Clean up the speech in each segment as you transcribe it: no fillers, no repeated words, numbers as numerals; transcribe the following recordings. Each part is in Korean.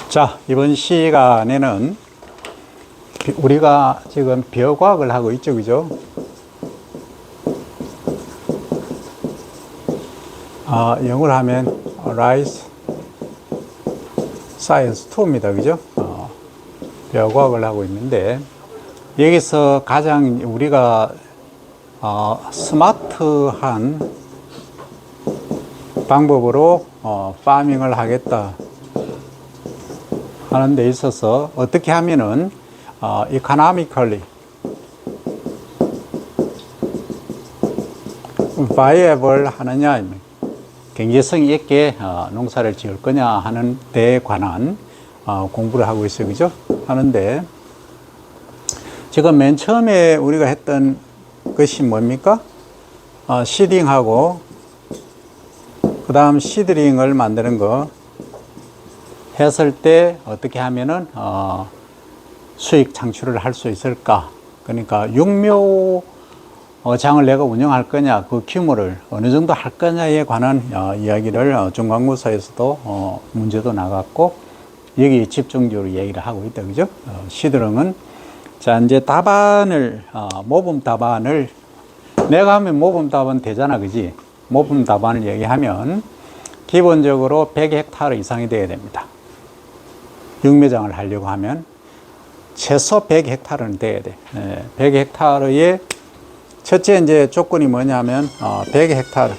자, 이번 시간에는 우리가 지금 비어과학을 하고 있죠, 그죠? 영어로 하면 Rise Science 2입니다, 그죠? 비어과학을 하고 있는데, 여기서 가장 우리가 스마트한 방법으로 파밍을 하겠다 하는 데 있어서 어떻게 하면은 economically viable 하느냐, 경제성 있게 농사를 지을 거냐 하는 데에 관한 공부를 하고 있어요, 그죠? 하는데 지금 맨 처음에 우리가 했던 것이 뭡니까? 시딩하고 그 다음 시드링을 만드는 거 했을 때 어떻게 하면은 수익 창출을 할 수 있을까? 그러니까 육묘장을 내가 운영할 거냐, 그 규모를 어느 정도 할 거냐에 관한 이야기를 중간고사에서도 문제도 나갔고 여기 집중적으로 얘기를 하고 있다, 그죠? 시드링은 자 이제 답안을 모범 답안을 내가 하면 모범 답안 되잖아, 그지? 모범 답안을 얘기하면 기본적으로 100헥타르 이상이 돼야 됩니다. 육묘장을 하려고 하면 최소 100헥타르는 돼야 돼. 100헥타르의 첫째 이제 조건이 뭐냐면 100헥타르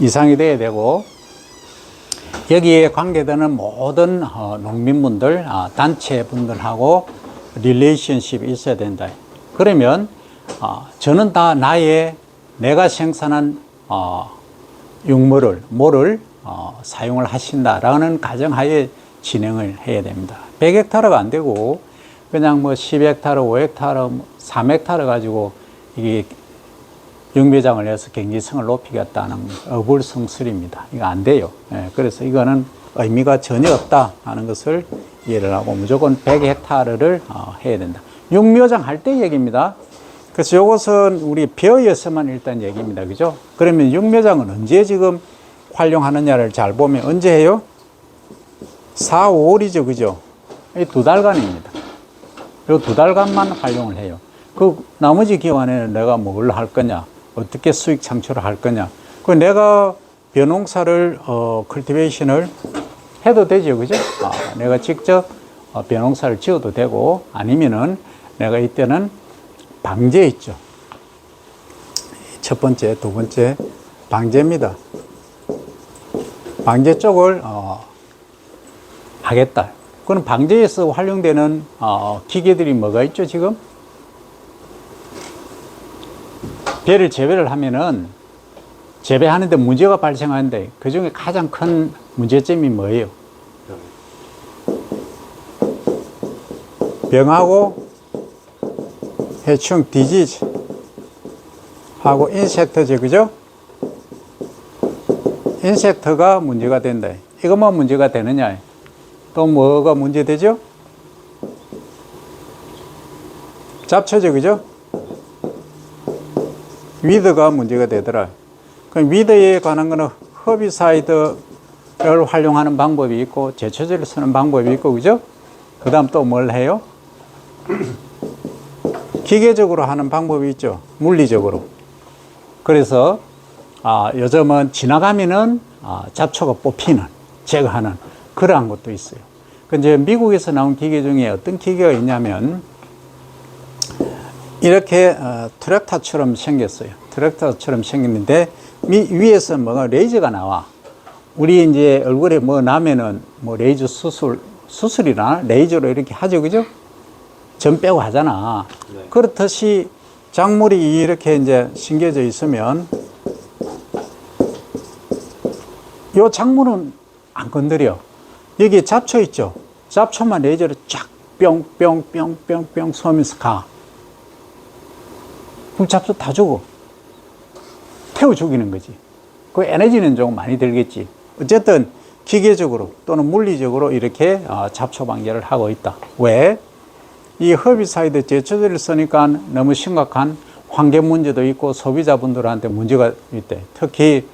이상이 돼야 되고 여기에 관계되는 모든 농민분들, 단체분들하고 릴레이션십이 있어야 된다. 그러면 저는 다 내가 생산한 모를 사용을 하신다라는 가정하에 진행을 해야 됩니다. 100헥타르가 안 되고 그냥 뭐 10헥타르, 5헥타르, 3헥타르 가지고 이게 육묘장을 해서 경제성을 높이겠다는 어불성설입니다. 이거 안 돼요. 그래서 이거는 의미가 전혀 없다 하는 것을 이해를 하고 무조건 100헥타르를 해야 된다. 육묘장 할 때 얘기입니다. 그래서 이것은 우리 벼에서만 일단 얘기입니다. 그죠? 그러면 육묘장은 언제 지금 활용하느냐를 잘 보면 언제 해요? 4, 5월이죠. 그죠? 이 2달간입니다. 이 2달간만 활용을 해요. 그 나머지 기간에는 내가 뭘 할 거냐? 어떻게 수익 창출을 할 거냐? 그 내가 벼농사를, 컬티베이션을 해도 되죠. 그죠? 내가 직접 벼농사를 지어도 되고 아니면은 내가 이때는 방제 있죠. 첫 번째, 두 번째 방제입니다. 방제 쪽을 하겠다. 그럼 방제에서 활용되는 기계들이 뭐가 있죠, 지금? 벼를 재배를 하면은 재배하는데 문제가 발생하는데 그 중에 가장 큰 문제점이 뭐예요? 병하고 해충 디지즈 하고 인섹트죠, 그죠? 인섹트가 문제가 된다. 이것만 문제가 되느냐? 또 뭐가 문제되죠? 잡초죠, 그죠? 위드가 문제가 되더라. 그럼 위드에 관한 거는 허비사이드를 활용하는 방법이 있고 제초제를 쓰는 방법이 있고, 그죠? 그 다음 또 뭘 해요? 기계적으로 하는 방법이 있죠. 물리적으로. 그래서 요즘은 지나가면은 잡초가 뽑히는, 제거하는 그러한 것도 있어요. 근데 미국에서 나온 기계 중에 어떤 기계가 있냐면 이렇게 트랙터처럼 생겼어요. 트랙터처럼 생겼는데 위에서 뭐가 레이저가 나와. 우리 이제 얼굴에 뭐 나면은 뭐 레이저 수술이나 레이저로 이렇게 하죠, 그죠? 점 빼고 하잖아. 네. 그렇듯이 작물이 이렇게 이제 심겨져 있으면 요 작물은 안 건드려. 여기에 잡초 있죠? 잡초만 레이저로 쫙 뿅뿅뿅뿅뿅 쏘면서 가. 그럼 잡초 다 죽어. 태워 죽이는 거지. 그 에너지는 조금 많이 들겠지. 어쨌든 기계적으로 또는 물리적으로 이렇게 잡초 방제를 하고 있다. 왜? 이 허비사이드 제초제를 쓰니까 너무 심각한 환경 문제도 있고 소비자분들한테 문제가 있대. 특히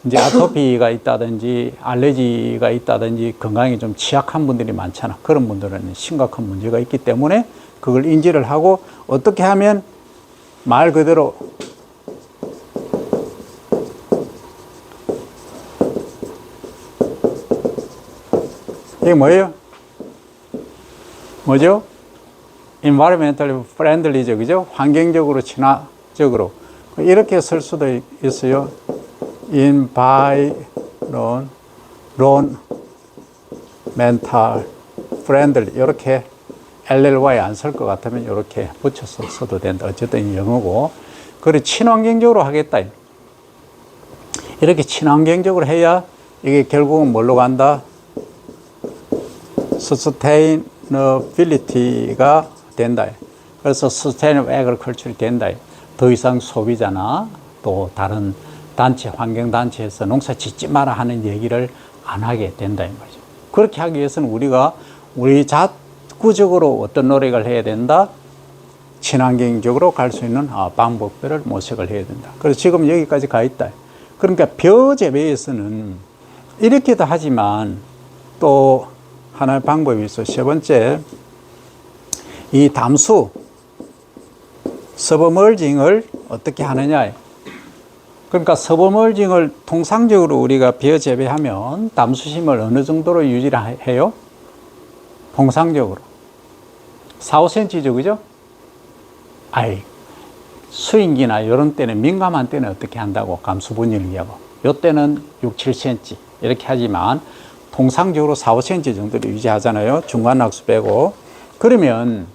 이제 아토피가 있다든지 알레르기가 있다든지 건강에 좀 취약한 분들이 많잖아. 그런 분들은 심각한 문제가 있기 때문에 그걸 인지를 하고 어떻게 하면 말 그대로 이게 뭐예요? 뭐죠? environmentally friendly죠, 그죠? 환경적으로 친화적으로 이렇게 쓸 수도 있어요. environmental friendly 이렇게 LLY 안 쓸 것 같으면 이렇게 붙여서 써도 된다. 어쨌든 영어고. 그리고 친환경적으로 하겠다. 이렇게 친환경적으로 해야 이게 결국은 뭘로 간다? sustainability가 된다. 그래서 sustainable agriculture이 된다. 더 이상 소비자나 또 다른 단체, 환경단체에서 농사 짓지 마라 하는 얘기를 안 하게 된다. 이 말이죠. 그렇게 하기 위해서는 우리가 우리 자구적으로 어떤 노력을 해야 된다? 친환경적으로 갈 수 있는 방법들을 모색을 해야 된다. 그래서 지금 여기까지 가 있다. 그러니까 벼 재배에서는 이렇게도 하지만 또 하나의 방법이 있어. 세 번째, 이 담수, 서버멀징을 어떻게 하느냐. 그러니까 서버멀징을 통상적으로 우리가 벼 재배하면 담수심을 어느 정도로 유지를 해요? 통상적으로 4, 5cm죠, 그죠? 수인기나 이런 때는 민감한 때는 어떻게 한다고? 감수분열을 하고. 요 때는 6, 7cm 이렇게 하지만 통상적으로 4, 5cm 정도를 유지하잖아요. 중간 낙수 빼고. 그러면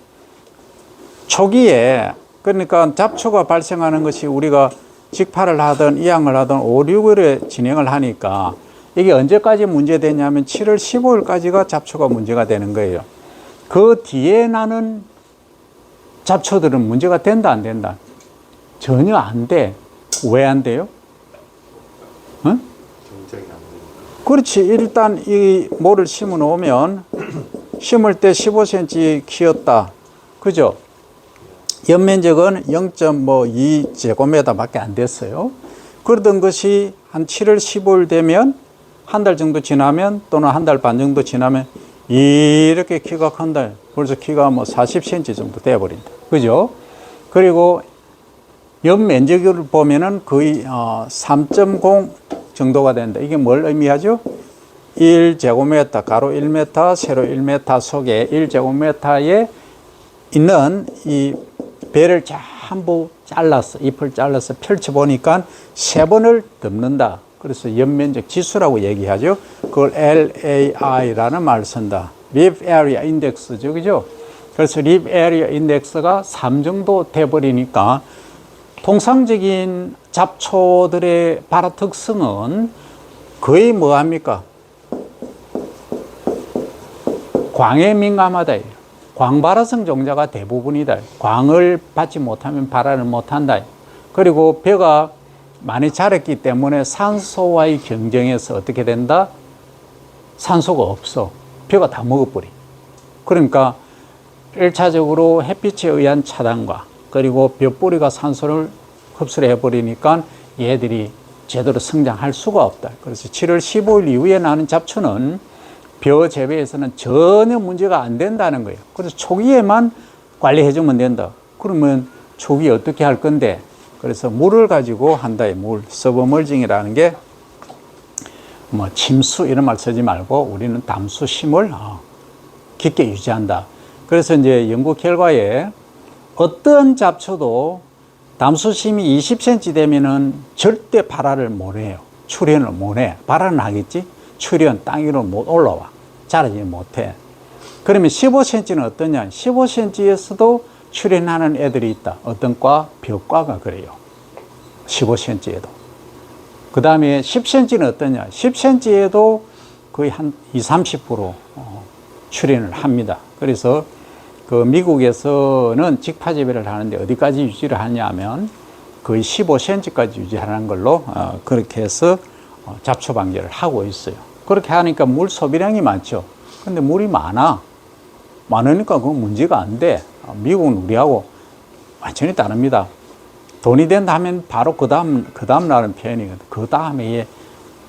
초기에 그러니까 잡초가 발생하는 것이 우리가 직파를 하든 이양을 하든 5, 6월에 진행을 하니까 이게 언제까지 문제되냐면 7월 15일까지가 잡초가 문제가 되는 거예요. 그 뒤에 나는 잡초들은 문제가 된다, 안 된다? 전혀 안 돼. 왜 안 돼요? 응? 그렇지. 일단 이 모를 심어 놓으면 심을 때 15cm 키웠다. 그죠? 연면적은 0.2제곱미터 밖에 안 됐어요. 그러던 것이 한 7월 15일 되면 한 달 정도 지나면 또는 한 달 반 정도 지나면 이렇게 키가 큰다. 그래서 키가 40cm 정도 돼버린다. 그죠? 그리고 연면적을 보면은 거의 3.0 정도가 된다. 이게 뭘 의미하죠? 1제곱미터, 가로 1m, 세로 1m 속에 1제곱미터에 있는 이 배를 전부 잘라서, 잎을 잘라서 펼쳐보니까 3번을 덮는다. 그래서 연면적 지수라고 얘기하죠. 그걸 LAI라는 말을 쓴다. Leaf Area Index죠. 그죠? 그래서 Leaf Area Index가 3 정도 돼버리니까 통상적인 잡초들의 발화 특성은 거의 뭐합니까? 광에 민감하다. 광발화성 종자가 대부분이다. 광을 받지 못하면 발화를 못한다. 그리고 벼가 많이 자랐기 때문에 산소와의 경쟁에서 어떻게 된다? 산소가 없어. 벼가 다 먹어버리. 그러니까 1차적으로 햇빛에 의한 차단과 그리고 벼뿌리가 산소를 흡수를 해버리니까 얘들이 제대로 성장할 수가 없다. 그래서 7월 15일 이후에 나는 잡초는 벼 재배에서는 전혀 문제가 안 된다는 거예요. 그래서 초기에만 관리해주면 된다. 그러면 초기에 어떻게 할 건데? 그래서 물을 가지고 한다. 물, 서버멀징이라는 게 침수 이런 말 쓰지 말고 우리는 담수심을 깊게 유지한다. 그래서 이제 연구 결과에 어떤 잡초도 담수심이 20cm 되면은 절대 발화를 못 해요. 출현을 못 해. 발화는 하겠지? 출현 땅 위로 못 올라와. 자라지 못해. 그러면 15cm는 어떠냐? 15cm에서도 출현하는 애들이 있다. 어떤 과? 벼과가 그래요. 15cm에도. 그 다음에 10cm는 어떠냐? 10cm에도 거의 한 20, 30% 출현을 합니다. 그래서 그 미국에서는 직파 재배를 하는데 어디까지 유지를 하냐면 거의 15cm까지 유지하는 걸로 그렇게 해서 잡초 방제를 하고 있어요. 그렇게 하니까 물 소비량이 많죠. 근데 물이 많으니까 그건 문제가 안 돼. 미국은 우리하고 완전히 다릅니다. 돈이 된다 하면 바로 그 다음 날은 표현이거든. 그 다음에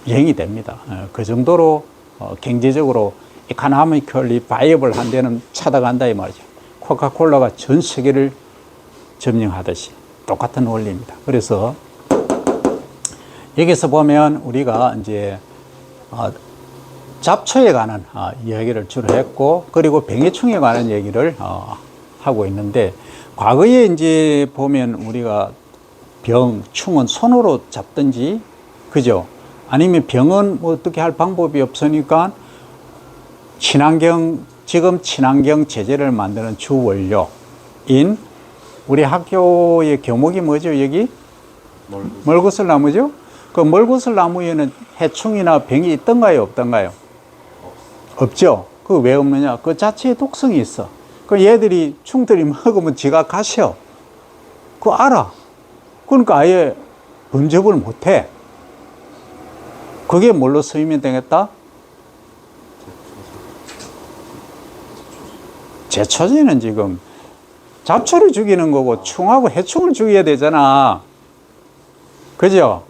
영이 됩니다. 그 정도로 경제적으로 이코노미컬리 바이어블한 데는 찾아간다 이 말이죠. 코카콜라가 전 세계를 점령하듯이 똑같은 원리입니다. 그래서 여기서 보면 우리가 이제 잡초에 관한 이야기를 주로 했고, 그리고 병해충에 관한 얘기를 하고 있는데, 과거에 이제 보면 우리가 충은 손으로 잡든지, 그죠? 아니면 병은 뭐 어떻게 할 방법이 없으니까 지금 친환경 제재를 만드는 주 원료인 우리 학교의 교목이 뭐죠? 여기? 멀구슬나무죠? 그 멀구슬나무에는 해충이나 병이 있던가요? 없던가요? 없죠. 그 왜 없느냐? 그 자체에 독성이 있어. 그 얘들이, 충들이 먹으면 지가 가셔. 그거 알아. 그러니까 아예 범접을 못 해. 그게 뭘로 쓰이면 되겠다? 제초제는 지금 잡초를 죽이는 거고 충하고 해충을 죽여야 되잖아. 그죠?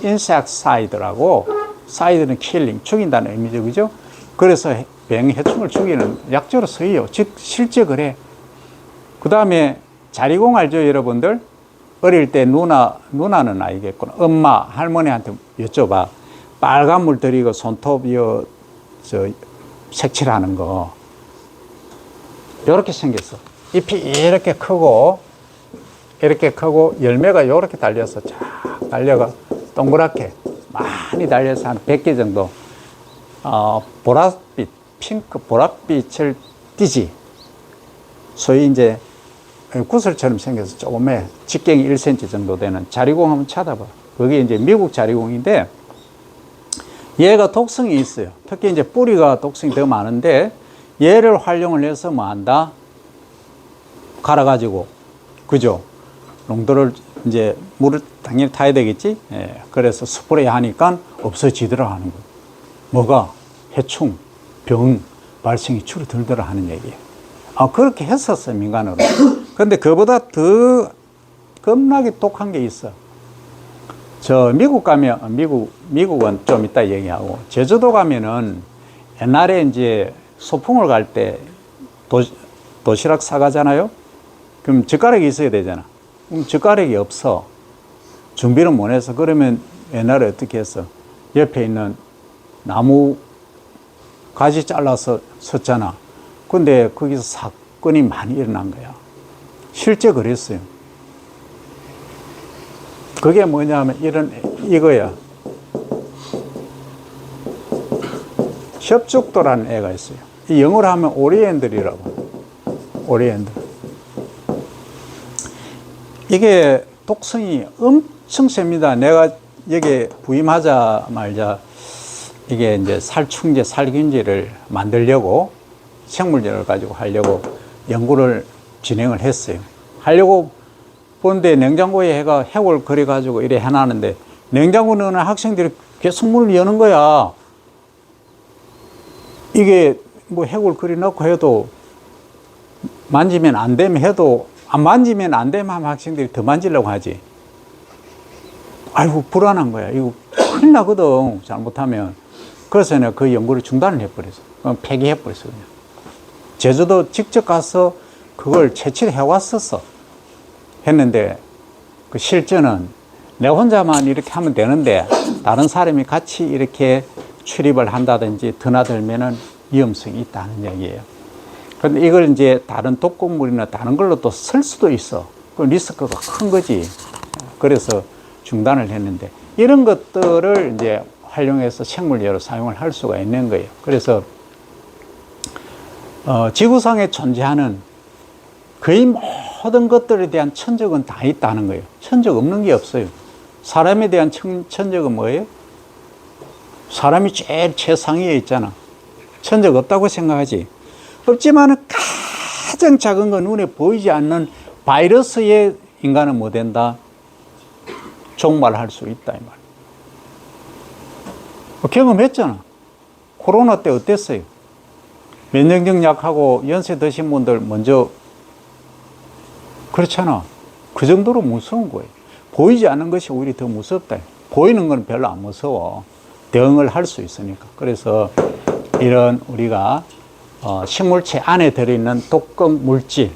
인섹사이드라고, 사이드는 킬링, 죽인다는 의미죠. 그죠? 그래서 해충을 죽이는 약조로 쓰여요. 즉, 실제 그래. 그 다음에 자리공 알죠, 여러분들? 어릴 때 누나는 알겠구나. 엄마, 할머니한테 여쭤봐. 빨간 물 들이고 손톱, 색칠하는 거. 요렇게 생겼어. 잎이 이렇게 크고, 열매가 요렇게 달려서 쫙 달려가 동그랗게 많이 달려서 한 100개 정도, 보랏빛, 핑크, 보랏빛을 띠지. 소위 이제 구슬처럼 생겨서 조금의 직경이 1cm 정도 되는 자리공 한번 찾아봐. 그게 이제 미국 자리공인데, 얘가 독성이 있어요. 특히 이제 뿌리가 독성이 더 많은데, 얘를 활용을 해서 뭐 한다? 갈아가지고, 그죠? 농도를 이제 물을 당연히 타야 되겠지? 예. 그래서 스프레이 하니까 없어지더라 하는 거예요. 뭐가? 해충, 병 발생이 줄어들더라 하는 얘기예요. 그렇게 했었어요, 민간으로. 근데 그보다 더 겁나게 독한 게 있어. 저 미국 가면, 미국은 좀 이따 얘기하고, 제주도 가면은 옛날에 이제 소풍을 갈 때 도시락 사가잖아요? 그럼 젓가락이 있어야 되잖아. 그럼 젓가락이 없어. 준비를 못 해서. 그러면 옛날에 어떻게 했어? 옆에 있는 나무 가지 잘라서 썼잖아. 근데 거기서 사건이 많이 일어난 거야. 실제 그랬어요. 그게 뭐냐면 이거야. 협죽도라는 애가 있어요. 이 영어로 하면 오리엔들이라고. 오리엔들. 이게 독성이 엄청 셉니다. 내가 여기 부임하자마자 이게 이제 살충제, 살균제를 만들려고, 생물제를 가지고 하려고 연구를 진행을 했어요. 하려고 보는데 냉장고에 해가 해골 그려가지고 이래 해놨는데, 냉장고 넣는 학생들이 계속 문을 여는 거야. 이게 뭐 해골 그려놓고 해도 만지면 안 되면 해도, 안 만지면 안 되면 하면 학생들이 더 만지려고 하지. 아이고, 불안한 거야. 이거 큰일 나거든, 잘못하면. 그래서 내가 그 연구를 중단을 해버렸어. 폐기해버렸어, 그냥. 제주도 직접 가서 그걸 채취를 해왔었어. 했는데, 그 실전은 내 혼자만 이렇게 하면 되는데, 다른 사람이 같이 이렇게 출입을 한다든지 드나들면은 위험성이 있다는 얘기예요. 근데 이걸 이제 다른 독극물이나 다른 걸로 또 쓸 수도 있어. 그 리스크가 큰 거지. 그래서 중단을 했는데, 이런 것들을 이제 활용해서 생물제로 사용을 할 수가 있는 거예요. 그래서 지구상에 존재하는 거의 모든 것들에 대한 천적은 다 있다는 거예요. 천적 없는 게 없어요. 사람에 대한 천적은 뭐예요? 사람이 제일 최상위에 있잖아. 천적 없다고 생각하지. 없지만은 가장 작은 건 눈에 보이지 않는 바이러스에 인간은 뭐 된다? 종말할 수 있다, 이 말. 경험했잖아. 코로나 때 어땠어요? 면역력 약하고 연세 드신 분들 먼저, 그렇잖아. 그 정도로 무서운 거예요. 보이지 않는 것이 오히려 더 무섭다. 보이는 건 별로 안 무서워. 대응을 할 수 있으니까. 그래서 이런 우리가 식물체 안에 들어있는 독극 물질,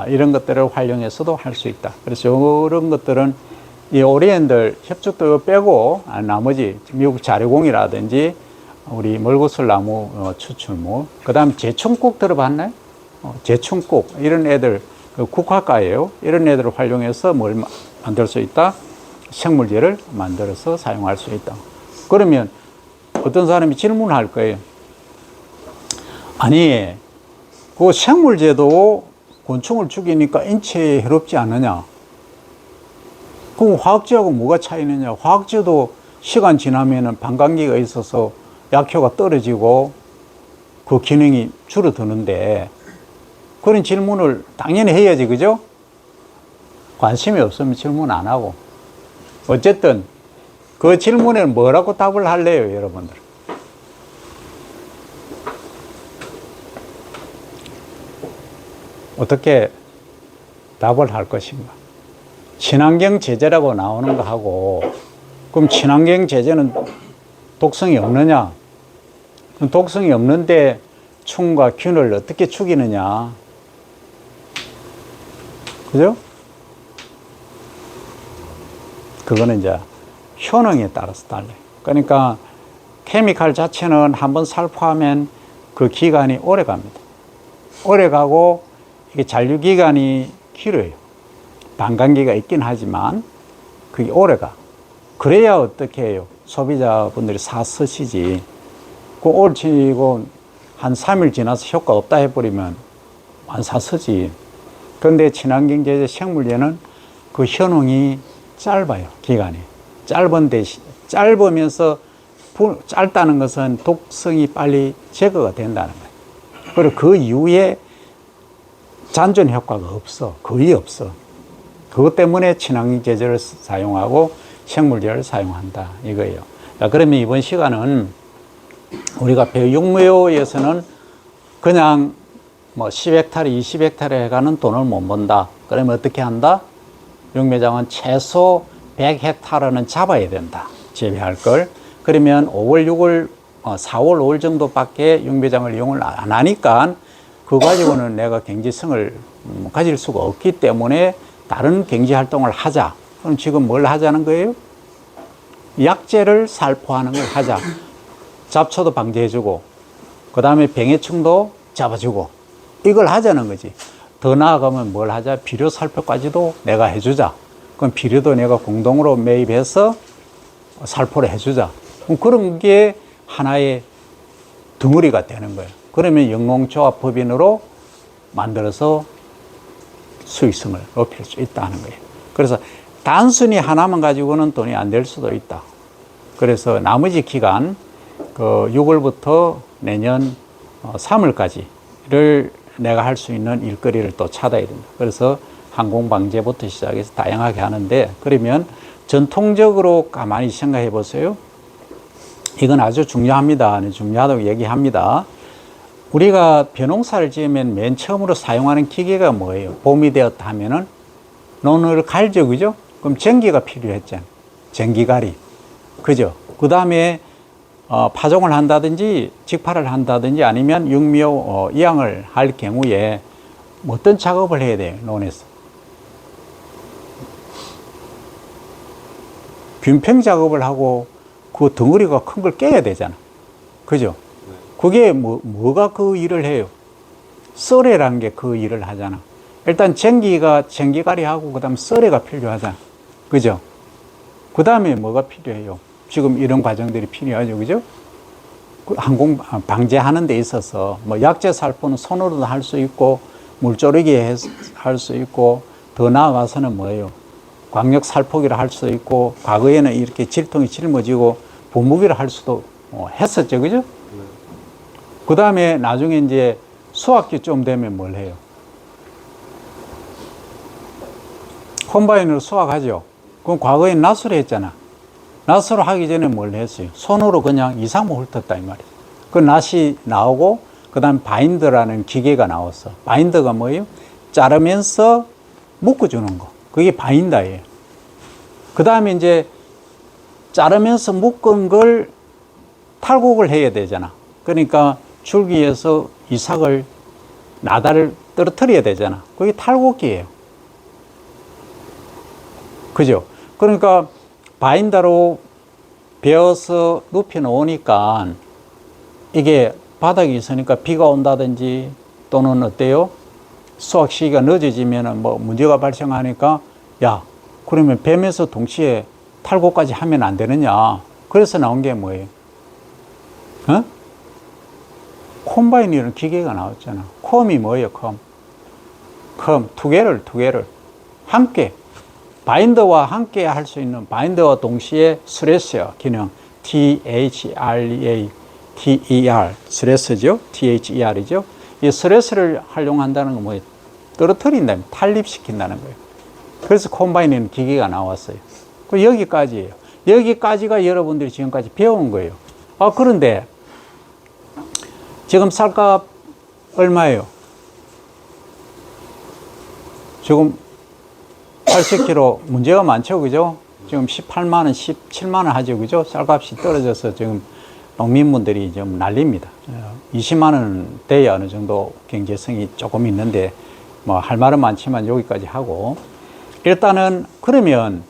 이런 것들을 활용해서도 할 수 있다. 그래서 이런 것들은 이 오리엔들 협죽도 빼고 나머지 미국 자료공이라든지 우리 멀구슬나무 추출물, 그 다음 제충국 들어봤나요? 제충국 이런 애들 국화과예요. 이런 애들을 활용해서 뭘 만들 수 있다? 생물제를 만들어서 사용할 수 있다. 그러면 어떤 사람이 질문할 거예요. 아니, 그 생물제도 곤충을 죽이니까 인체에 해롭지 않느냐? 그럼 화학제하고 뭐가 차이느냐? 화학제도 시간 지나면은 반감기가 있어서 약효가 떨어지고 그 기능이 줄어드는데 그런 질문을 당연히 해야지, 그죠? 관심이 없으면 질문 안 하고. 어쨌든 그 질문에는 뭐라고 답을 할래요, 여러분들? 어떻게 답을 할 것인가? 친환경 제재라고 나오는 거 하고, 그럼 친환경 제재는 독성이 없느냐? 독성이 없는데 충과 균을 어떻게 죽이느냐? 그죠? 그거는 이제 효능에 따라서 달라요. 그러니까 케미칼 자체는 한번 살포하면 그 기간이 오래 갑니다. 오래 가고 이게 잔류 기간이 길어요. 반감기가 있긴 하지만 그게 오래 가. 그래야 어떻게 해요? 소비자분들이 사 쓰시지. 그 옳지고 한 3일 지나서 효과 없다 해버리면 안 사 쓰지. 그런데 친환경 제재 생물제는 그 효능이 짧아요. 기간이. 짧은데, 짧으면서 짧다는 것은 독성이 빨리 제거가 된다는 거예요. 그리고 그 이후에 잔존 효과가 없어. 거의 없어. 그것 때문에 친환경 제재를 사용하고 생물제를 사용한다. 이거예요. 자, 그러면 이번 시간은 우리가 배육묘에서는 그냥 뭐 10헥타르, 20헥타르 해가는 돈을 못 번다. 그러면 어떻게 한다? 육묘장은 최소 100헥타르는 잡아야 된다. 재배할 걸. 그러면 5월, 6월, 4월, 5월 정도밖에 육묘장을 이용을 안 하니까 그거 가지고는 내가 경제성을 가질 수가 없기 때문에 다른 경제 활동을 하자. 그럼 지금 뭘 하자는 거예요? 약재를 살포하는 걸 하자. 잡초도 방지해주고, 그 다음에 병해충도 잡아주고, 이걸 하자는 거지. 더 나아가면 뭘 하자? 비료 살포까지도 내가 해주자. 그럼 비료도 내가 공동으로 매입해서 살포를 해주자. 그럼 그런 게 하나의 덩어리가 되는 거예요. 그러면 영농조합법인으로 만들어서 수익성을 높일 수 있다는 거예요. 그래서 단순히 하나만 가지고는 돈이 안 될 수도 있다. 그래서 나머지 기간, 그 6월부터 내년 3월까지를 내가 할 수 있는 일거리를 또 찾아야 된다. 그래서 항공방제부터 시작해서 다양하게 하는데, 그러면 전통적으로 가만히 생각해 보세요. 이건 아주 중요합니다. 중요하다고 얘기합니다. 우리가 벼농사를 지으면 맨 처음으로 사용하는 기계가 뭐예요? 봄이 되었다 하면은 논을 갈죠, 그죠? 그럼 전기가 필요했잖아요. 전기갈이. 그죠? 그 다음에 파종을 한다든지 직파를 한다든지 아니면 육묘 이양을 할 경우에 어떤 작업을 해야 돼요, 논에서? 균평 작업을 하고 그 덩어리가 큰 걸 깨야 되잖아. 그죠? 그게 뭐가 그 일을 해요? 썰애라는 게 그 일을 하잖아. 일단 전기갈이 하고 그 다음 썰애가 필요하잖아. 그죠? 그 다음에 뭐가 필요해요? 지금 이런 과정들이 필요하죠. 그죠? 항공 방제하는 데 있어서 뭐 약재 살포는 손으로도 할 수 있고 물조르기 할 수 있고 더 나아가서는 뭐예요? 광역 살포기를 할 수 있고 과거에는 이렇게 질통이 짊어지고 분무기를 할 수도 했었죠. 그죠? 그 다음에 나중에 이제 수확기 좀 되면 뭘 해요? 콤바인으로 수확하죠. 그럼 과거엔 낫으로 했잖아. 낫으로 하기 전에 뭘 했어요? 손으로 그냥 이상무 훑었다 이 말이에요. 그 낫이 나오고 그 다음에 바인더라는 기계가 나왔어. 바인더가 뭐예요? 자르면서 묶어주는 거. 그게 바인더예요. 그 다음에 이제 자르면서 묶은 걸 탈곡을 해야 되잖아. 그러니까 줄기에서 이삭을 나다를 떨어뜨려야 되잖아. 그게 탈곡기예요. 그죠? 그러니까 바인더로 베어서 눕혀 놓으니까 이게 바닥에 있으니까 비가 온다든지 또는 어때요? 수확 시기가 늦어지면 뭐 문제가 발생하니까 야, 그러면 뱀에서 동시에 탈곡까지 하면 안 되느냐. 그래서 나온 게 뭐예요? 어? 콤바인이라는 기계가 나왔잖아. 콤이 뭐예요? 두 개를 함께 바인더와 함께 할 수 있는 바인더와 동시에 스레스어 기능 THREA TER 스레스죠. THER이죠. 이 스레스를 활용한다는 건 뭐예요? 떨어뜨린다, 탈립시킨다는 거예요. 그래서 콤바인이라는 기계가 나왔어요. 그 여기까지예요. 여기까지가 여러분들이 지금까지 배운 거예요. 그런데 지금 쌀값 얼마예요? 지금 80kg 문제가 많죠, 그죠? 지금 18만 원, 17만 원 하죠, 그죠? 쌀값이 떨어져서 지금 농민분들이 좀 난립니다. 20만 원 돼야 어느 정도 경제성이 조금 있는데 뭐 할 말은 많지만 여기까지 하고, 일단은 그러면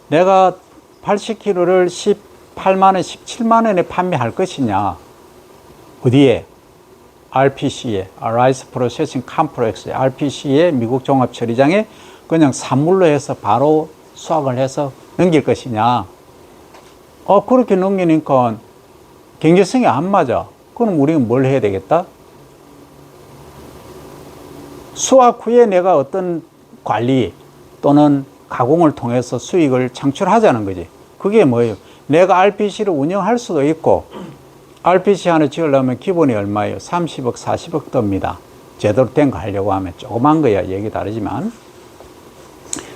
내가 80kg를 18만 원, 17만 원에 판매할 것이냐? 어디에? RPC에, Rice Processing Complex에, RPC에 미국 종합처리장에 그냥 산물로 해서 바로 수확을 해서 넘길 것이냐? 그렇게 넘기니까 경제성이 안 맞아. 그럼 우리는 뭘 해야 되겠다? 수확 후에 내가 어떤 관리 또는 가공을 통해서 수익을 창출하자는 거지. 그게 뭐예요? 내가 RPC를 운영할 수도 있고, RPC 하나 지으려면 기본이 얼마예요? 30억, 40억 듭니다. 제대로 된 거 하려고 하면 조그만 거야. 얘기 다르지만.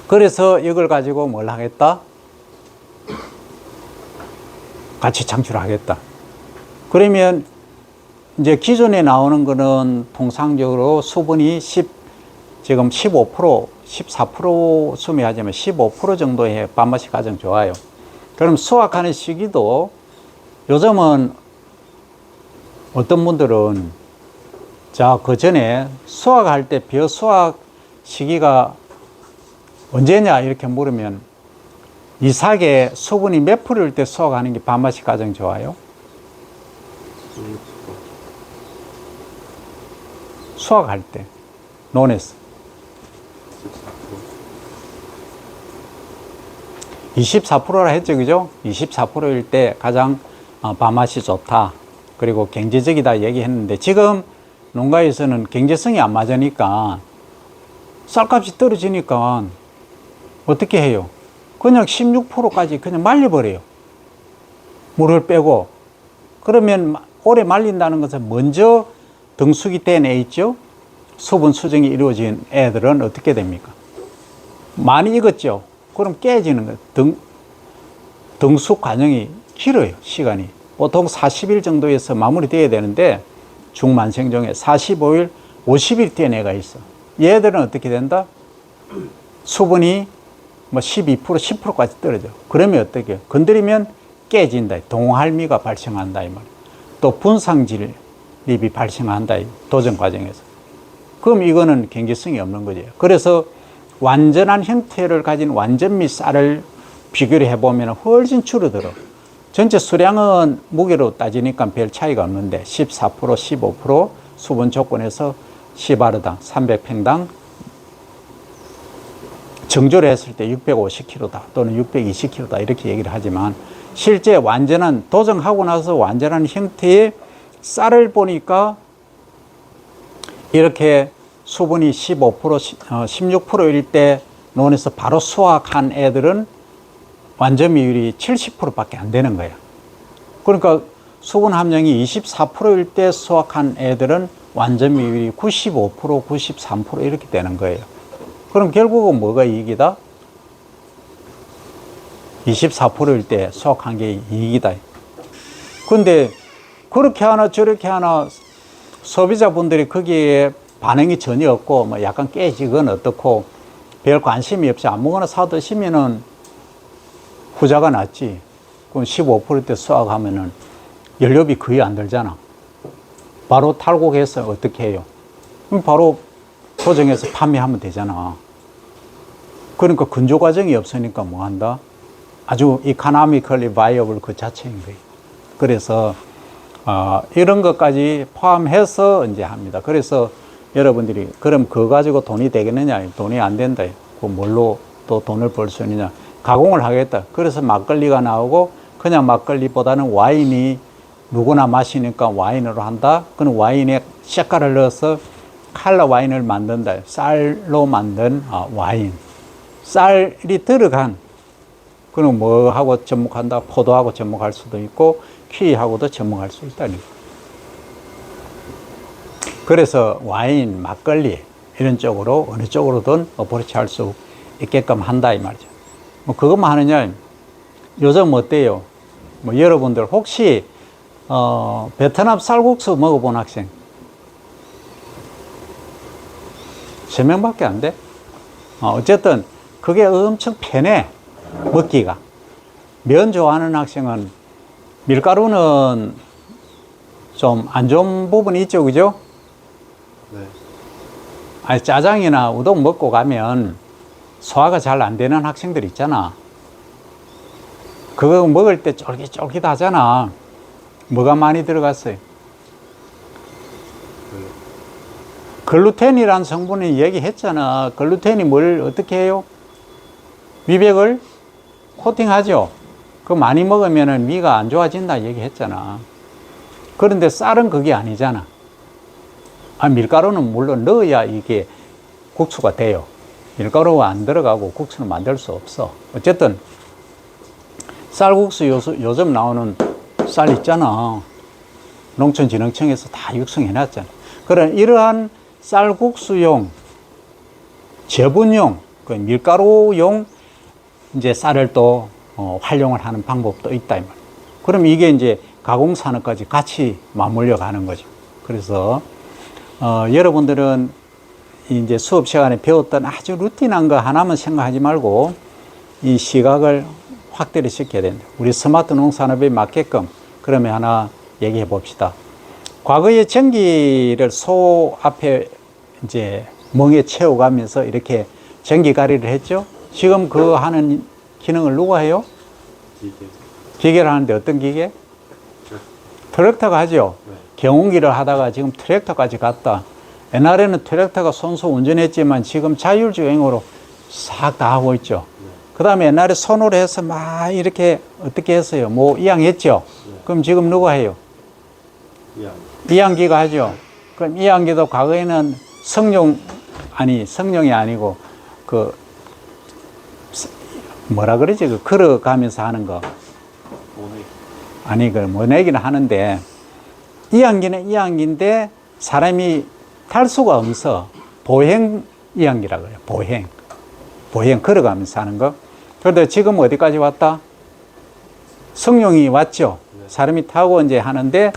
그래서 이걸 가지고 뭘 하겠다? 같이 창출하겠다. 그러면 이제 기존에 나오는 거는 통상적으로 수분이 지금 15%, 14% 수미하자면 15% 정도의 밥맛이 가장 좋아요. 그럼 수확하는 시기도 요즘은 어떤 분들은 그 전에 수확할 때 벼 수확 시기가 언제냐 이렇게 물으면 이삭의 수분이 몇 프로일 때 수확하는 게 밥맛이 가장 좋아요? 수확할 때 논에서 24%라 했죠, 그죠? 24%일 때 가장 밥맛이 좋다. 그리고 경제적이다 얘기했는데 지금 농가에서는 경제성이 안 맞으니까 쌀값이 떨어지니까 어떻게 해요? 그냥 16%까지 그냥 말려버려요. 물을 빼고. 그러면 오래 말린다는 것은 먼저 등숙이 된 애 있죠? 수분 수정이 이루어진 애들은 어떻게 됩니까? 많이 익었죠? 그럼 깨지는 거예요. 등숙 과정이 길어요, 시간이. 보통 40일 정도에서 마무리돼야 되는데 중만생종에 45일, 50일 된 애가 있어. 얘들은 어떻게 된다? 수분이 뭐 12%, 10%까지 떨어져. 그러면 어떻게? 건드리면 깨진다. 동할미가 발생한다 이 말이야. 또 분상질립이 발생한다 이 도전 과정에서. 그럼 이거는 경제성이 없는 거죠. 그래서 완전한 형태를 가진 완전미 쌀을 비교를 해보면 훨씬 줄어들어. 전체 수량은 무게로 따지니까 별 차이가 없는데 14%, 15% 수분 조건에서 시바르당 300평당 정조를 했을 때 650kg다 또는 620kg다 이렇게 얘기를 하지만 실제 완전한 도정하고 나서 완전한 형태의 쌀을 보니까 이렇게 수분이 15%, 16%일 때 논에서 바로 수확한 애들은 완전미율이 70%밖에 안 되는 거예요. 그러니까 수분 함량이 24%일 때 수확한 애들은 완전미율이 95%, 93% 이렇게 되는 거예요. 그럼 결국은 뭐가 이익이다? 24%일 때 수확한 게 이익이다. 근데 그렇게 하나 저렇게 하나 소비자분들이 거기에 반응이 전혀 없고 뭐 약간 깨지건 어떻고 별 관심이 없이 아무거나 사 드시면은 후자가 낫지. 그럼 15%대 수확하면은 연료비 거의 안 들잖아. 바로 탈곡해서 어떻게 해요? 그럼 바로 포장해서 판매하면 되잖아. 그러니까 건조 과정이 없으니까 뭐 한다? 아주 economically viable 그 자체인 거예요. 그래서 이런 것까지 포함해서 이제 합니다. 그래서 여러분들이 그럼 그거 가지고 돈이 되겠느냐? 돈이 안 된다. 그 뭘로 또 돈을 벌 수 있느냐? 가공을 하겠다. 그래서 막걸리가 나오고 그냥 막걸리보다는 와인이 누구나 마시니까 와인으로 한다. 그는 와인에 색깔을 넣어서 칼라 와인을 만든다. 쌀로 만든 와인. 쌀이 들어간 그는 뭐하고 접목한다? 포도하고 접목할 수도 있고 키위하고도 접목할 수 있다니. 그래서 와인, 막걸리 이런 쪽으로 어느 쪽으로든 어프로치 할 수 있게끔 한다 이 말이죠. 뭐 그것만 하느냐? 요즘 어때요? 뭐 여러분들 혹시 베트남 쌀국수 먹어본 학생 3명밖에 안 돼? 어쨌든 그게 엄청 편해 먹기가. 면 좋아하는 학생은 밀가루는 좀 안 좋은 부분이 있죠, 그죠? 네. 아니, 짜장이나 우동 먹고 가면 소화가 잘 안 되는 학생들 있잖아. 그거 먹을 때 쫄깃쫄깃 하잖아. 뭐가 많이 들어갔어요? 글루텐이라는 성분이 얘기했잖아. 글루텐이 뭘 어떻게 해요? 위백을 코팅하죠. 그거 많이 먹으면 위가 안 좋아진다 얘기했잖아. 그런데 쌀은 그게 아니잖아. 밀가루는 물론 넣어야 이게 국수가 돼요. 밀가루가 안 들어가고 국수는 만들 수 없어. 어쨌든 쌀국수 요즘 나오는 쌀 있잖아. 농촌진흥청에서 다 육성해놨잖아. 그런 이러한 쌀국수용, 저분용, 그 밀가루용 이제 쌀을 또 활용을 하는 방법도 있다 이 말. 그럼 이게 이제 가공산업까지 같이 맞물려 가는 거죠. 그래서 여러분들은 이제 수업 시간에 배웠던 아주 루틴한 거 하나만 생각하지 말고 이 시각을 확대를 시켜야 된다. 우리 스마트 농산업에 맞게끔 그러면 하나 얘기해 봅시다. 과거에 전기를 소 앞에 이제 멍에 채워가면서 이렇게 전기가리를 했죠. 지금 그 하는 기능을 누가 해요? 기계를 하는데 어떤 기계? 트랙터가 하죠. 네. 경운기를 하다가 지금 트랙터까지 갔다. 옛날에는 트랙터가 손수 운전했지만 지금 자율주행으로 싹 다 하고 있죠. 네. 그 다음에 옛날에 손으로 해서 막 이렇게 어떻게 했어요? 뭐 이양했죠. 네. 그럼 지금 누가 해요? 이양기가 하죠. 그럼 이양기도 과거에는 성룡이 아니고 그 뭐라 그러지? 그 걸어가면서 하는 거. 아니, 그 모내기는 하는데 이양기는 이양기인데 사람이 탈 수가 없어. 보행 이양기라고 그래요. 보행 걸어가면서 하는 거. 그런데 지금 어디까지 왔다? 성룡이 왔죠. 사람이 타고 이제 하는데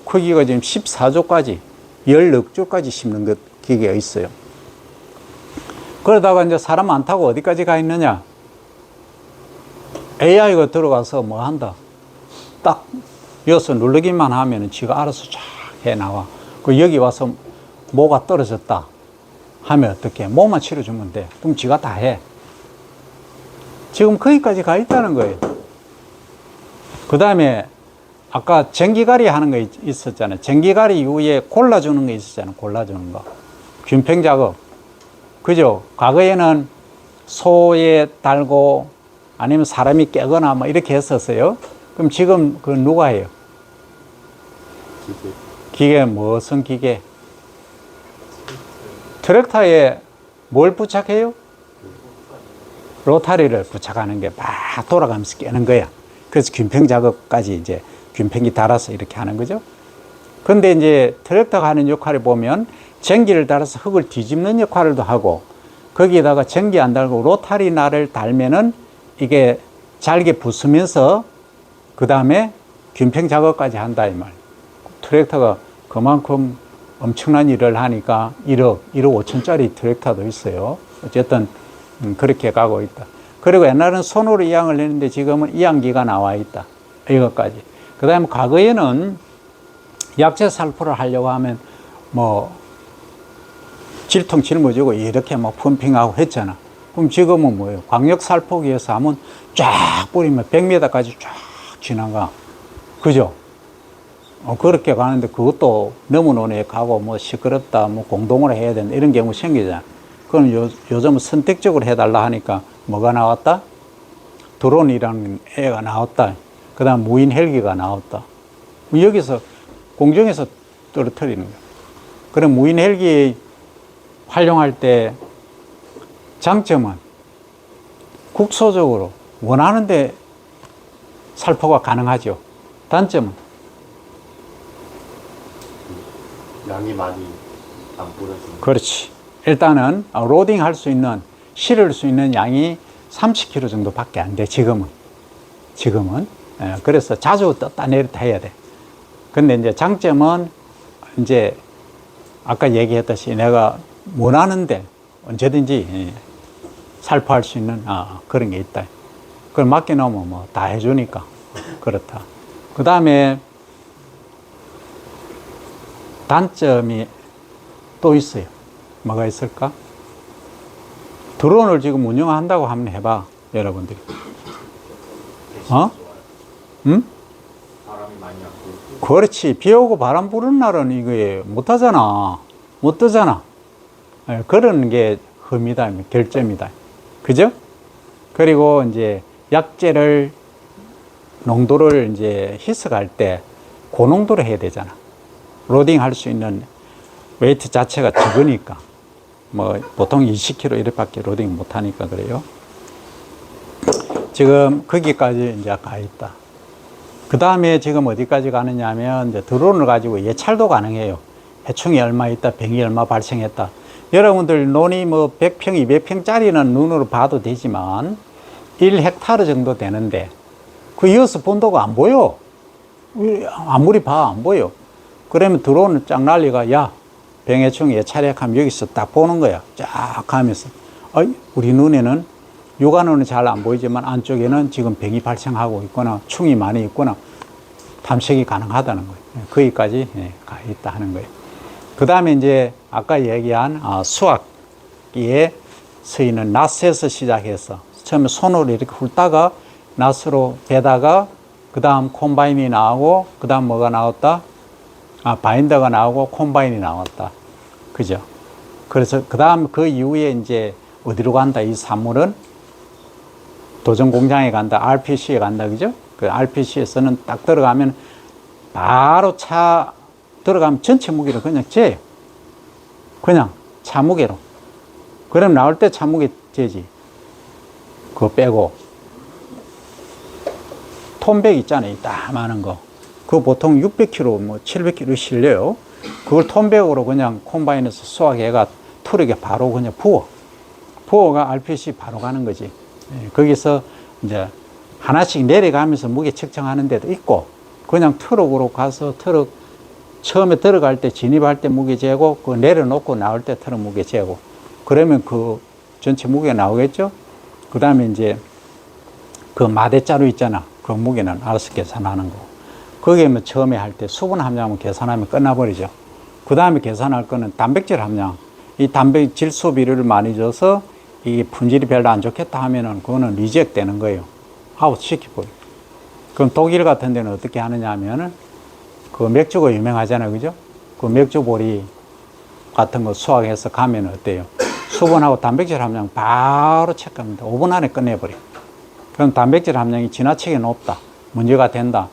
크기가 지금 14조까지 16조까지 씹는 것 기계가 있어요. 그러다가 이제 사람 안 타고 어디까지 가 있느냐? AI가 들어가서 뭐 한다? 딱 여기서 누르기만 하면 지가 알아서 쫙 해 나와. 그 여기 와서 뭐가 떨어졌다 하면 어떻게? 뭐만 치료주면 돼. 그럼 지가 다 해. 지금 거기까지 가 있다는 거예요. 그 다음에 아까 전기가리 하는 거 있었잖아요. 전기가리 이후에 골라주는 거 있었잖아요. 골라주는 거. 균팽 작업. 그죠? 과거에는 소에 달고 아니면 사람이 깨거나 뭐 이렇게 했었어요. 그럼 지금 그 누가 해요? 기계 무슨 기계? 트랙터에 뭘 부착해요? 로타리를 부착하는 게 막 돌아가면서 깨는 거야. 그래서 균팽 작업까지 이제 균팽이 달아서 이렇게 하는 거죠. 근데 이제 트랙터가 하는 역할을 보면 전기를 달아서 흙을 뒤집는 역할도 하고 거기에다가 전기 안 달고 로타리 날을 달면은 이게 잘게 부수면서 그 다음에 균팽 작업까지 한다 이 말. 트랙터가 그만큼 엄청난 일을 하니까 1억 5천짜리 트랙터도 있어요. 어쨌든 그렇게 가고 있다. 그리고 옛날에는 손으로 이양을 했는데 지금은 이양기가 나와 있다. 이것까지. 그 다음에 과거에는 약재 살포를 하려고 하면 뭐 질통 짊어지고 이렇게 막 펌핑하고 했잖아. 그럼 지금은 뭐예요? 광역 살포기에서 하면 쫙 뿌리면 100m까지 쫙 지나가. 그죠? 그렇게 가는데 그것도 너무 논에 가고 뭐 시끄럽다, 뭐 공동으로 해야 된다 이런 경우 생기잖아. 그럼 요즘은 선택적으로 해달라 하니까 뭐가 나왔다? 드론이라는 애가 나왔다. 그 다음 무인 헬기가 나왔다. 여기서 공중에서 떨어뜨리는 거야. 그럼 무인 헬기 활용할 때 장점은 국소적으로 원하는데 살포가 가능하죠. 단점은 양이 많이 안 뿌려지는. 그렇지. 일단은 로딩 할 수 있는, 실을 수 있는 양이 30kg 정도밖에 안 돼, 지금은. 그래서 자주 떴다 내렸다 해야 돼. 근데 이제 장점은 이제 아까 얘기했듯이 내가 원하는데 언제든지 살포할 수 있는 그런 게 있다. 그걸 맡겨놓으면 뭐 다 해주니까 그렇다. 그 다음에 단점이 또 있어요. 뭐가 있을까? 드론을 지금 운영한다고 한번 해봐, 여러분들이. 응? 바람이 많이 안 불고. 그렇지. 비 오고 바람 부는 날은 이거 못 하잖아. 못 뜨잖아. 그런 게 흠이다, 결점이다. 그죠? 그리고 이제 약재를 농도를 이제 희석할 때 고농도로 해야 되잖아. 로딩 할 수 있는 웨이트 자체가 적으니까. 뭐 보통 20kg 이렇게밖에 로딩 못 하니까 그래요. 지금 거기까지 이제 가 있다. 그 다음에 지금 어디까지 가느냐 하면 이제 드론을 가지고 예찰도 가능해요. 해충이 얼마 있다, 병이 얼마 발생했다. 여러분들 논이 뭐 100평, 200평짜리는 눈으로 봐도 되지만 1헥타르 정도 되는데 그 이어서 본다고 안 보여. 아무리 봐, 안 보여. 그러면 드론을 쫙 날리가, 야, 병해충 예찰액하면 여기서 딱 보는 거야. 쫙 하면서. 우리 눈에는 육안으로는 잘 안 보이지만 안쪽에는 지금 병이 발생하고 있거나 충이 많이 있거나 탐색이 가능하다는 거예요. 거기까지 가 있다 하는 거예요. 그 다음에 이제 아까 얘기한 수확기에 쓰이는 낫에서 시작해서 처음에 손으로 이렇게 훑다가 낫으로 베다가 그 다음 콤바인이 나오고 그 다음 뭐가 나왔다? 바인더가 나오고 콤바인이 나왔다. 그죠? 그래서 그 다음 그 이후에 이제 어디로 간다? 이 산물은 도전 공장에 간다. RPC에 간다. 그죠? 그 RPC에서는 딱 들어가면 바로 차 들어가면 전체 무게를 그냥 재요. 그냥 차 무게로. 그럼 나올 때 차 무게 재지. 그거 빼고. 톤백 있잖아요. 딱 많은 거. 그거 보통 600kg, 뭐 700kg 실려요. 그걸 톤백으로 그냥 콤바인에서 수확해가 트럭에 바로 그냥 부어가 RPC 바로 가는 거지. 거기서 이제 하나씩 내려가면서 무게 측정하는 데도 있고, 그냥 트럭으로 가서 트럭 처음에 들어갈 때 진입할 때 무게 재고, 그 내려놓고 나올 때 트럭 무게 재고, 그러면 그 전체 무게가 나오겠죠? 그 다음에 이제 그 마대자루 있잖아. 그 무게는 알아서 계산하는 거. 거기에 뭐 처음에 할 때 수분 함량을 계산하면 끝나버리죠. 그 다음에 계산할 거는 단백질 함량. 이 단백질 소비를 많이 줘서 이 품질이 별로 안 좋겠다 하면은 그거는 리젝트 되는 거예요. 아웃 시켜버려. 그럼 독일 같은 데는 어떻게 하느냐 하면은 그 맥주가 유명하잖아요. 그죠? 그 맥주보리 같은 거 수확해서 가면 어때요? 수분하고 단백질 함량 바로 체크합니다. 5분 안에 끝내버려. 그럼 단백질 함량이 지나치게 높다. 문제가 된다.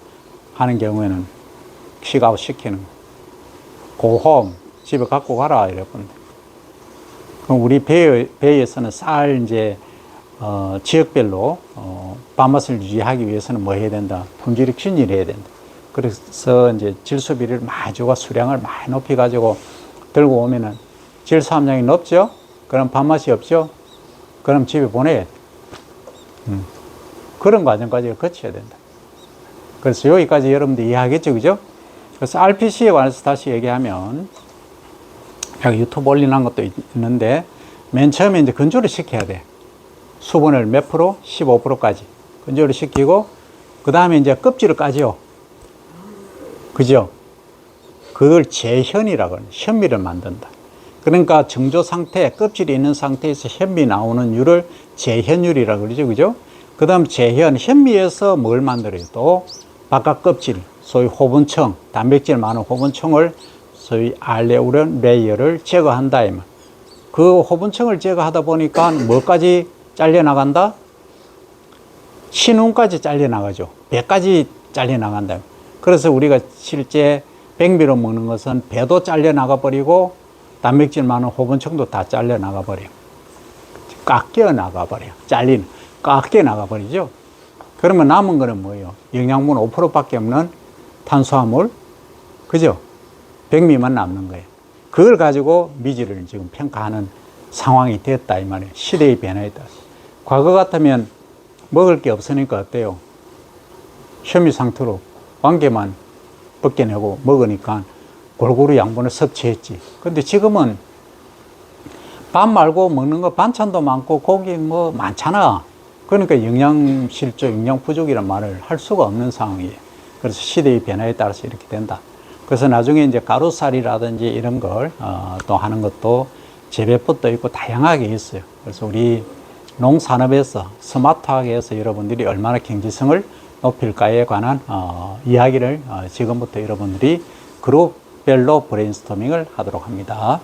하는 경우에는 킥아웃 시키는 거. 고홈 집에 갖고 가라 이랬건데. 그럼 우리 배에서는 쌀 이제 지역별로 밥맛을 유지하기 위해서는 뭐 해야 된다? 품질이 균일해야 된다. 그래서 이제 질소비를 많이 주고 수량을 많이 높이 가지고 들고 오면은 질소 함량이 높죠? 그럼 밥맛이 없죠? 그럼 집에 보내야 돼. 그런 과정까지 거쳐야 된다. 그래서 여기까지 여러분들 이해하겠죠? 그죠? 그래서 RPC에 관해서 다시 얘기하면, 여기 유튜브 올리는 것도 있는데, 맨 처음에 이제 건조를 시켜야 돼. 수분을 몇 프로? 15%까지 건조를 시키고 그 다음에 이제 껍질을 까죠. 그죠? 그걸 재현이라고 하는 현미를 만든다. 그러니까 정조 상태, 껍질이 있는 상태에서 현미 나오는 율을 재현율이라고 그러죠. 그죠? 그 다음 재현, 현미에서 뭘 만들어요? 또 바깥 껍질, 소위 호분청, 단백질 많은 호분청을 소위 알레우론 레이어를 제거한다. 그 호분청을 제거하다 보니까 뭐까지 잘려나간다? 신운까지 잘려나가죠. 배까지 잘려나간다. 그래서 우리가 실제 백미로 먹는 것은 배도 잘려나가 버리고 단백질 많은 호분청도 다 잘려나가 버려요. 깎여 나가 버려요. 깎여 나가 버리죠. 그러면 남은 거는 뭐예요? 영양분 5%밖에 없는 탄수화물, 그죠? 백미만 남는 거예요. 그걸 가지고 미지를 지금 평가하는 상황이 됐다 이 말이에요. 시대의 변화에 따라서. 과거 같으면 먹을 게 없으니까 어때요? 현미 상태로 왕개만 벗겨내고 먹으니까 골고루 양분을 섭취했지. 근데 지금은 밥 말고 먹는 거 반찬도 많고 고기 뭐 많잖아. 그러니까 영양 실조, 영양 부족이란 말을 할 수가 없는 상황이에요. 그래서 시대의 변화에 따라서 이렇게 된다. 그래서 나중에 이제 가루살이라든지 이런 걸 또 하는 것도 재배법도 있고 다양하게 있어요. 그래서 우리 농산업에서 스마트하게 해서 여러분들이 얼마나 경제성을 높일까에 관한 이야기를 지금부터 여러분들이 그룹별로 브레인스토밍을 하도록 합니다.